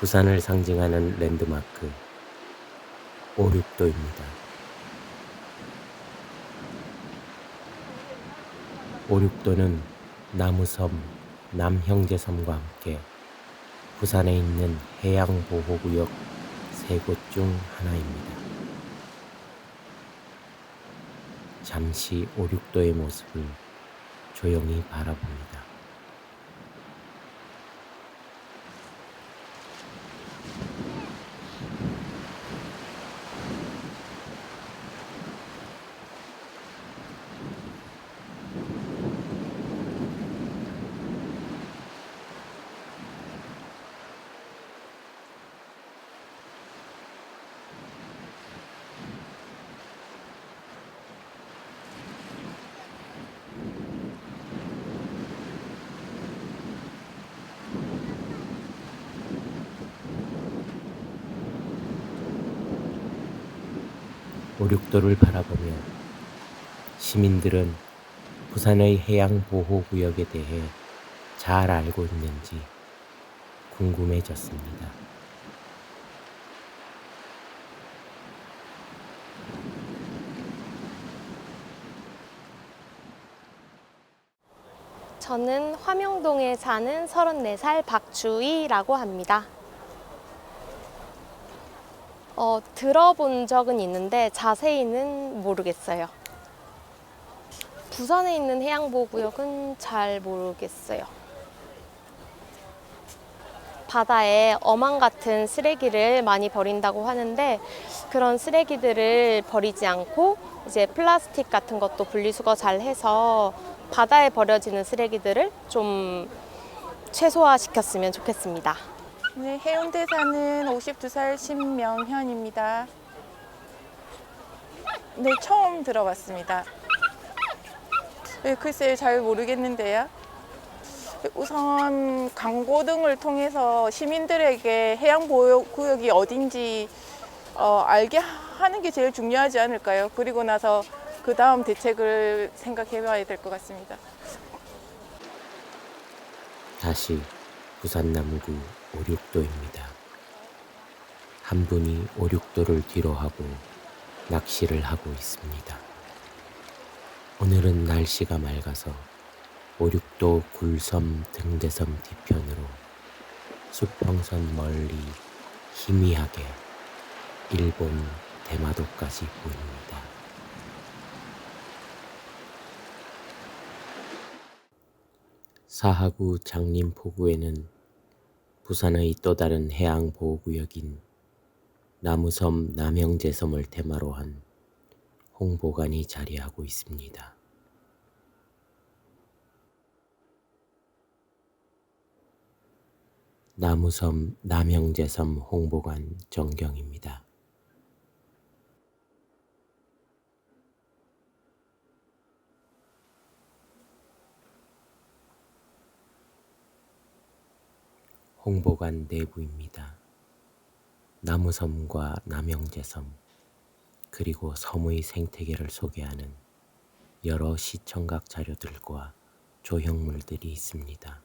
부산을 상징하는 랜드마크 오륙도입니다. 오륙도는 나무섬, 남형제섬과 함께 부산에 있는 해양보호구역 3곳 중 하나입니다. 잠시 오륙도의 모습을 조용히 바라봅니다. 오륙도를 바라보며 시민들은 부산의 해양보호구역에 대해 잘 알고 있는지 궁금해졌습니다. 저는 화명동에 사는 34살 박주희라고 합니다. 들어본 적은 있는데 자세히는 모르겠어요. 부산에 있는 해양보호구역은 잘 모르겠어요. 바다에 어망 같은 쓰레기를 많이 버린다고 하는데 그런 쓰레기들을 버리지 않고 이제 플라스틱 같은 것도 분리수거 잘 해서 바다에 버려지는 쓰레기들을 좀 최소화시켰으면 좋겠습니다. 네, 해운대 사는 52살 신명현입니다. 네, 처음 들어봤습니다. 네, 글쎄요, 잘 모르겠는데요. 우선 광고 등을 통해서 시민들에게 해양보호구역이 어딘지 알게 하는 게 제일 중요하지 않을까요? 그리고 나서 그 다음 대책을 생각해 봐야 될 것 같습니다. 다시 부산 남구 오륙도입니다. 한 분이 오륙도를 뒤로하고 낚시를 하고 있습니다. 오늘은 날씨가 맑아서 오륙도 굴섬 등대섬 뒤편으로 수평선 멀리 희미하게 일본 대마도까지 보입니다. 사하구 장림포구에는 부산의 또 다른 해양보호구역인 나무섬 남형제섬을 테마로 한 홍보관이 자리하고 있습니다. 나무섬 남형제섬 홍보관 정경입니다. 홍보관 내부입니다. 나무섬과 남형제섬 그리고 섬의 생태계를 소개하는 여러 시청각 자료들과 조형물들이 있습니다.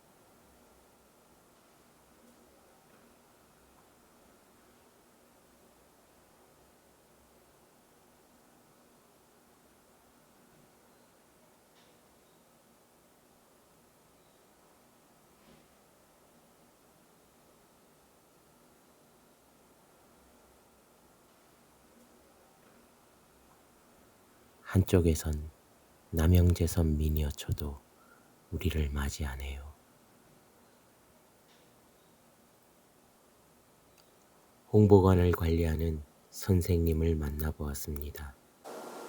한쪽에선 남형제섬 미니어처도 우리를 맞이하네요. 홍보관을 관리하는 선생님을 만나보았습니다.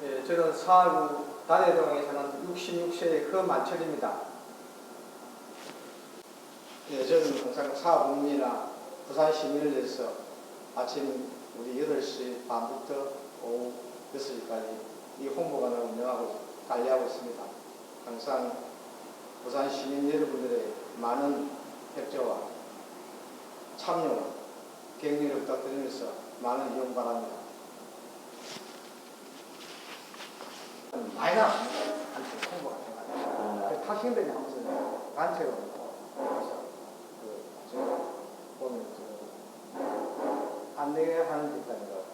예, 저는 사하구 다대동에 사는 66세의 허만철입니다. 예, 저는 항상 사하국민이나 부산 시민을 위해서 아침 우리 8시 반부터 오후 6시까지 이 홍보관을 운영하고 관리하고 있습니다. 항상 부산 시민 여러분들의 많은 협조와 참여와 격려를 부탁드리면서 많은 이용 바랍니다. 많이 나왔습니다. 단체 홍보 같은 거. 타시민들이 하면서 단체로 그래서 보면 안내하는 데 있다는 거,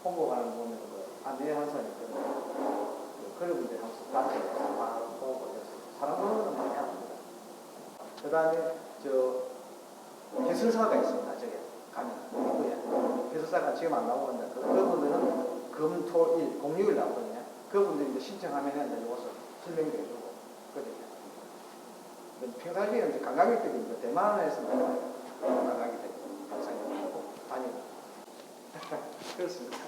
홍보하는 보면 안내하는 사람이 있거든요. 그런 분들이 항상 단체에서 보고 그랬어요. 사람 보는 많이 합니다. 그 다음에 해설사가 있습니다. 저기 가면 입구에 해설사가 지금 안 나오는데 그분들은 금, 토, 일, 공휴일 나오거든요. 그분들이 이제 신청하면은 이제 와서 설명도 해주고 그러거든요. 평상시에는 이제 관광객들이 이제 대만에서 나와요. 관광객들이 항상 오고 다니고 그렇습니다.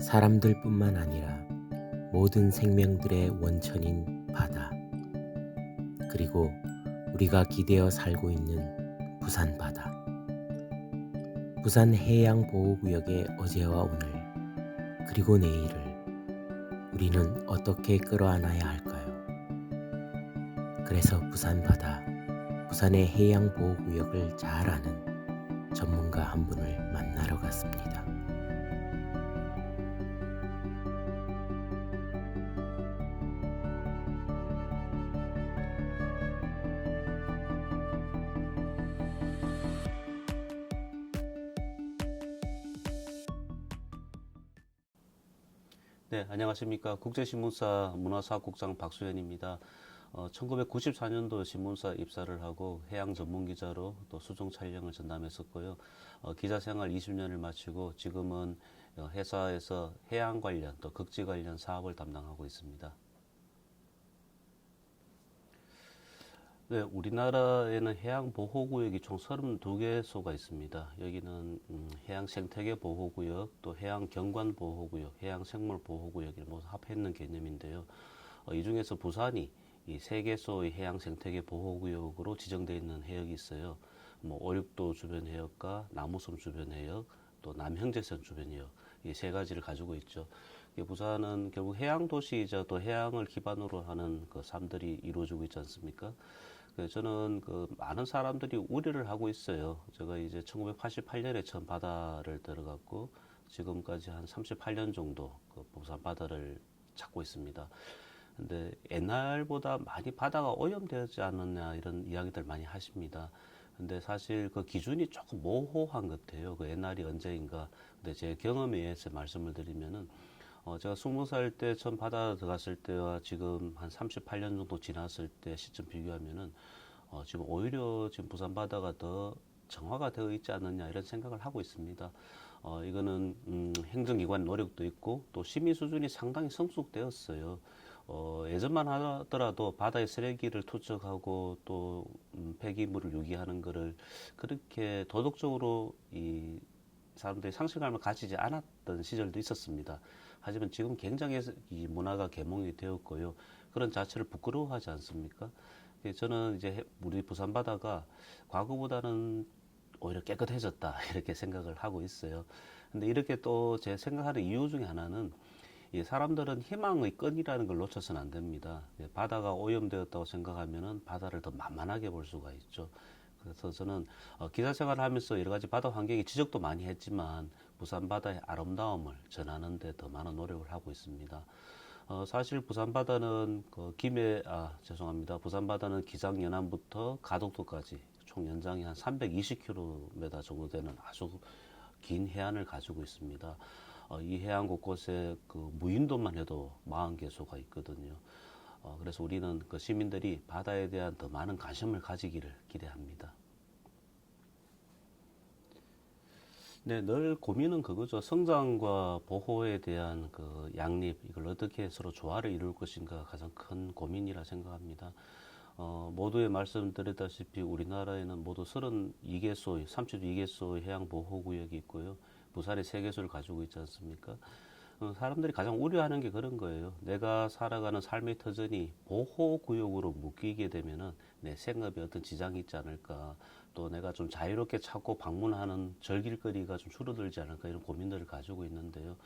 사람들뿐만 아니라 모든 생명들의 원천인 바다, 그리고 우리가 기대어 살고 있는 부산 바다. 부산 해양보호구역의 어제와 오늘, 그리고 내일을 우리는 어떻게 끌어안아야 할까요? 그래서 부산 바다, 부산의 해양보호구역을 잘 아는 전문가 한 분을 만나러 갔습니다. 네, 안녕하십니까. 국제신문사 문화사업국장 박수현입니다. 1994년도 신문사 입사를 하고 해양 전문기자로 또 수중 촬영을 전담했었고요. 기자 생활 20년을 마치고 지금은 회사에서 해양 관련 또 극지 관련 사업을 담당하고 있습니다. 네, 우리나라에는 해양보호구역이 총 32개소가 있습니다. 여기는 해양생태계 보호구역, 또 해양경관보호구역, 해양생물보호구역을 모두 합해있는 개념인데요. 이 중에서 부산이 이 3개소의 해양생태계 보호구역으로 지정되어 있는 해역이 있어요. 오륙도 주변 해역과 나무섬 주변 해역, 또 남형제선 주변 해역, 이 3가지를 가지고 있죠. 부산은 결국 해양도시이자 또 해양을 기반으로 하는 그 삶들이 이루어지고 있지 않습니까? 저는 많은 사람들이 우려를 하고 있어요. 제가 이제 1988년에 처음 바다를 들어갔고 지금까지 한 38년 정도 부산 바다를 찾고 있습니다. 근데 옛날보다 많이 바다가 오염되지 않았냐 이런 이야기들 많이 하십니다. 근데 사실 그 기준이 조금 모호한 것 같아요. 옛날이 언제인가. 근데 제 경험에 의해서 말씀을 드리면은 제가 20살 때 처음 바다 들어갔을 때와 지금 한 38년 정도 지났을 때 시점 비교하면은 지금 오히려 지금 부산 바다가 더 정화가 되어 있지 않느냐 이런 생각을 하고 있습니다. 이거는 행정기관 노력도 있고 또 시민 수준이 상당히 성숙되었어요. 예전만 하더라도 바다에 쓰레기를 투척하고 또 폐기물을 유기하는 거를 그렇게 도덕적으로 이 사람들이 상실감을 가지지 않았던 시절도 있었습니다. 하지만 지금 굉장히 이 문화가 계몽이 되었고요. 그런 자체를 부끄러워하지 않습니까? 저는 이제 우리 부산 바다가 과거보다는 오히려 깨끗해졌다 이렇게 생각을 하고 있어요. 근데 이렇게 또 제 생각하는 이유 중에 하나는 이 사람들은 희망의 끈이라는 걸 놓쳐서는 안 됩니다. 바다가 오염되었다고 생각하면은 바다를 더 만만하게 볼 수가 있죠. 그래서 저는 기자 생활을 하면서 여러 가지 바다 환경에 지적도 많이 했지만 부산 바다의 아름다움을 전하는 데 더 많은 노력을 하고 있습니다. 사실 부산 바다는 부산 바다는 기장 연안부터 가덕도까지 총 연장이 한 320km 정도 되는 아주 긴 해안을 가지고 있습니다. 이 해안 곳곳에 그 무인도만 해도 40개소가 있거든요. 그래서 우리는 그 시민들이 바다에 대한 더 많은 관심을 가지기를 기대합니다. 네, 늘 고민은 그거죠. 성장과 보호에 대한 그 양립, 이걸 어떻게 서로 조화를 이룰 것인가 가장 큰 고민이라 생각합니다. 모두에 말씀드렸다시피 우리나라에는 모두 32개소의, 32개소의 해양보호구역이 있고요. 부산에 3개소를 가지고 있지 않습니까? 사람들이 가장 우려하는 게 그런 거예요. 내가 살아가는 삶의 터전이 보호구역으로 묶이게 되면은 내 생업에 어떤 지장이 있지 않을까, 또 내가 좀 자유롭게 찾고 방문하는 즐길거리가 좀 줄어들지 않을까, 이런 고민들을 가지고 있는데요.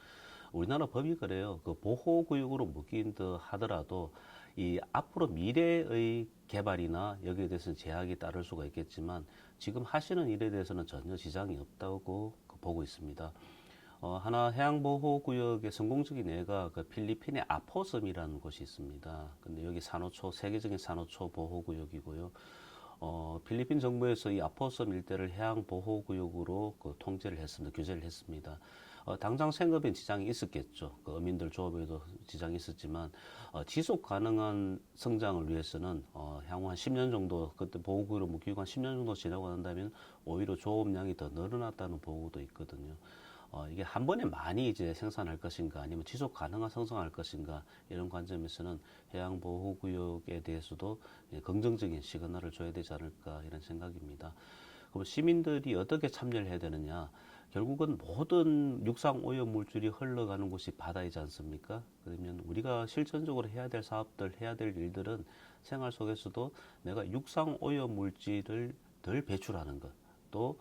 우리나라 법이 그래요. 그 보호구역으로 묶인다 하더라도 이 앞으로 미래의 개발이나 여기에 대해서는 제약이 따를 수가 있겠지만 지금 하시는 일에 대해서는 전혀 지장이 없다고 보고 있습니다. 하나 해양보호구역의 성공적인 예가 그 필리핀의 아포섬이라는 곳이 있습니다. 근데 여기 산호초, 세계적인 산호초 보호구역이고요. 필리핀 정부에서 이 아포섬 일대를 해양보호구역으로 그 통제를 했습니다. 규제를 했습니다. 당장 생업엔 지장이 있었겠죠. 그 어민들 조업에도 지장이 있었지만 지속 가능한 성장을 위해서는 향후 한 10년 정도, 그때 보호구역으로 묶이고 한 10년 정도 지나고 난다면 오히려 조업량이 더 늘어났다는 보고도 있거든요. 이게 한 번에 많이 이제 생산할 것인가, 아니면 지속 가능한 성장할 것인가, 이런 관점에서는 해양보호구역에 대해서도 긍정적인 시그널을 줘야 되지 않을까, 이런 생각입니다. 그럼 시민들이 어떻게 참여를 해야 되느냐? 결국은 모든 육상 오염 물질이 흘러가는 곳이 바다이지 않습니까? 그러면 우리가 실천적으로 해야 될 사업들, 해야 될 일들은 생활 속에서도 내가 육상 오염 물질을 덜 배출하는 것, 또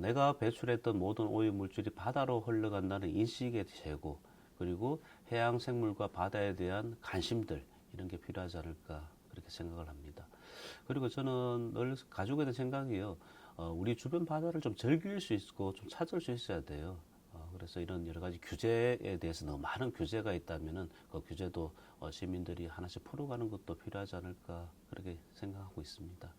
내가 배출했던 모든 오염 물질이 바다로 흘러간다는 인식의 제고, 그리고 해양 생물과 바다에 대한 관심들, 이런 게 필요하지 않을까, 그렇게 생각을 합니다. 그리고 저는 늘 가지고 있는 생각이요. 우리 주변 바다를 좀 즐길 수 있고 좀 찾을 수 있어야 돼요. 그래서 이런 여러 가지 규제에 대해서 너무 많은 규제가 있다면은 그 규제도 시민들이 하나씩 풀어가는 것도 필요하지 않을까, 그렇게 생각하고 있습니다.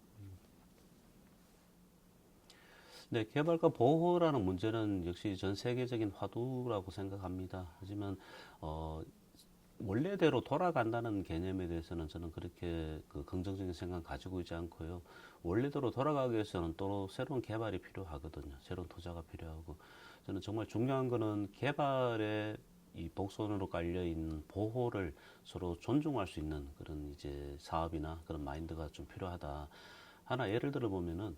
네, 개발과 보호라는 문제는 역시 전 세계적인 화두라고 생각합니다. 하지만 원래대로 돌아간다는 개념에 대해서는 저는 그렇게 그 긍정적인 생각 가지고 있지 않고요. 원래대로 돌아가기 위해서는 또 새로운 개발이 필요하거든요. 새로운 투자가 필요하고, 저는 정말 중요한 거는 개발에 이 복선으로 깔려 있는 보호를 서로 존중할 수 있는 그런 이제 사업이나 그런 마인드가 좀 필요하다. 하나 예를 들어 보면은,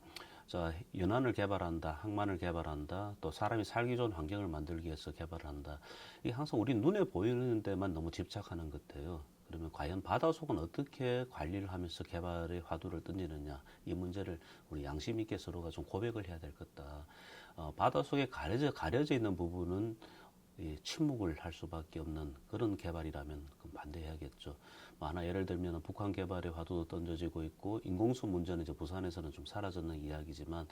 자, 연안을 개발한다, 항만을 개발한다, 또 사람이 살기 좋은 환경을 만들기 위해서 개발한다. 이게 항상 우리 눈에 보이는 데만 너무 집착하는 것 같아요. 그러면 과연 바다속은 어떻게 관리를 하면서 개발의 화두를 던지느냐, 이 문제를 우리 양심 있게 서로가 좀 고백을 해야 될 것 같다. 바다속에 가려져 있는 부분은 침묵을 할 수밖에 없는 그런 개발이라면 그럼 반대해야겠죠. 하나 예를 들면 북한 개발의 화두도 던져지고 있고, 인공수 문제는 이제 부산에서는 좀 사라졌는 이야기지만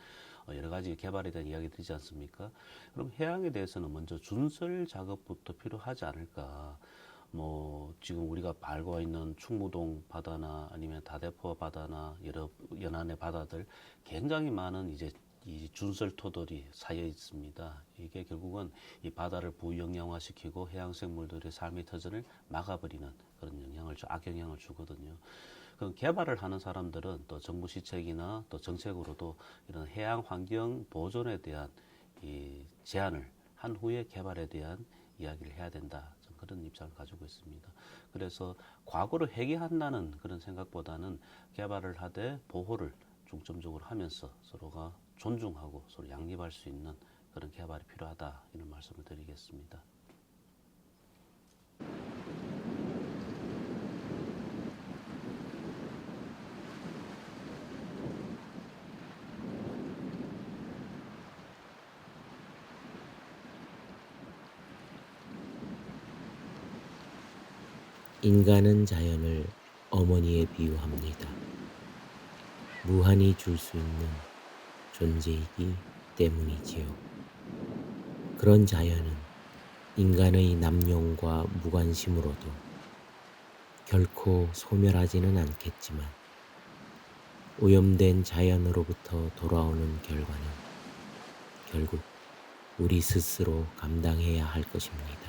여러 가지 개발에 대한 이야기 들지 않습니까? 그럼 해양에 대해서는 먼저 준설 작업부터 필요하지 않을까. 지금 우리가 알고 있는 충무동 바다나 아니면 다대포 바다나 여러 연안의 바다들, 굉장히 많은 이제 이 준설토들이 쌓여 있습니다. 이게 결국은 이 바다를 부영양화시키고 해양 생물들의 삶의 터전을 막아버리는 그런 악영향을 주거든요. 그 개발을 하는 사람들은 또 정부 시책이나 또 정책으로도 이런 해양 환경 보존에 대한 이 제한을 한 후에 개발에 대한 이야기를 해야 된다. 그런 입장을 가지고 있습니다. 그래서 과거를 회귀한다는 그런 생각보다는 개발을 하되 보호를 중점적으로 하면서 서로가 존중하고 서로 양립할 수 있는 그런 개발이 필요하다, 이런 말씀을 드리겠습니다. 인간은 자연을 어머니에 비유합니다. 무한히 줄 수 있는 존재이기 때문이지요. 그런 자연은 인간의 남용과 무관심으로도 결코 소멸하지는 않겠지만, 오염된 자연으로부터 돌아오는 결과는 결국 우리 스스로 감당해야 할 것입니다.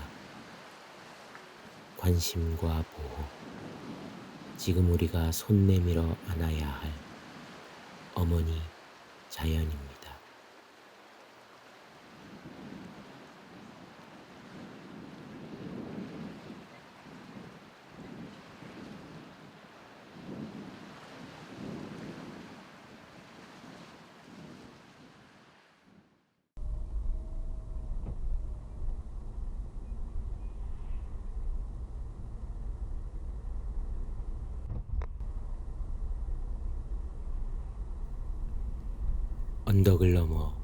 관심과 보호, 지금 우리가 손 내밀어 안아야 할 어머니 자연입니다. 언덕을 넘어